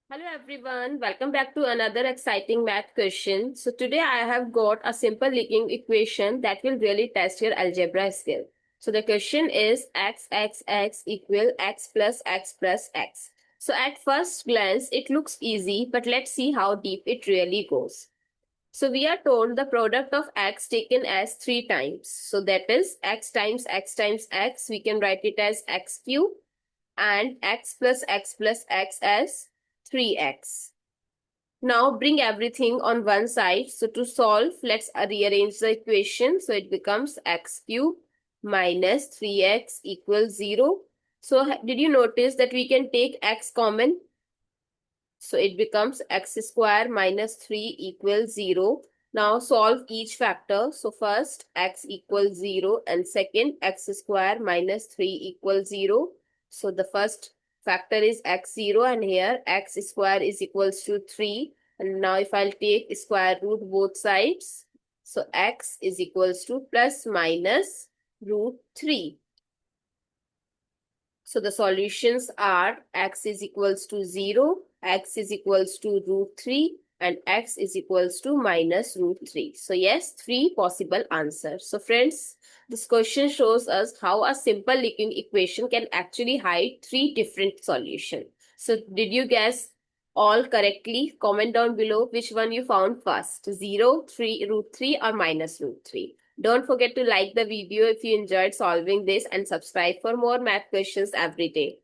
Hello everyone, welcome back to another exciting math question. So today I have got a simple leaking equation that will really test your algebra skill. So the question is x equal x plus x plus x. So at first glance it looks easy, but let's see how deep it really goes. So we are told the product of x taken as 3 times. So that is x times x times x. We can write it as x cube and x plus x as 3x. Now bring everything on one side. So to solve, let's rearrange the equation. So it becomes x cube minus 3x equals 0. So did you notice that we can take x common? So it becomes x square minus 3 equals 0. Now solve each factor. So first x equals 0 and second x square minus 3 equals 0. So the first factor is x0 and here x square is equals to 3. And now if I'll take square root both sides, so x is equals to plus minus root 3. So the solutions are x is equals to 0, x is equals to root 3 and x is equals to minus root 3. So yes, 3 possible answers. So friends, this question shows us how a simple leaking equation can actually hide 3 different solutions. So did you guess all correctly? Comment down below which one you found first, 0, 3, root 3 or minus root 3. Don't forget to like the video if you enjoyed solving this and subscribe for more math questions every day.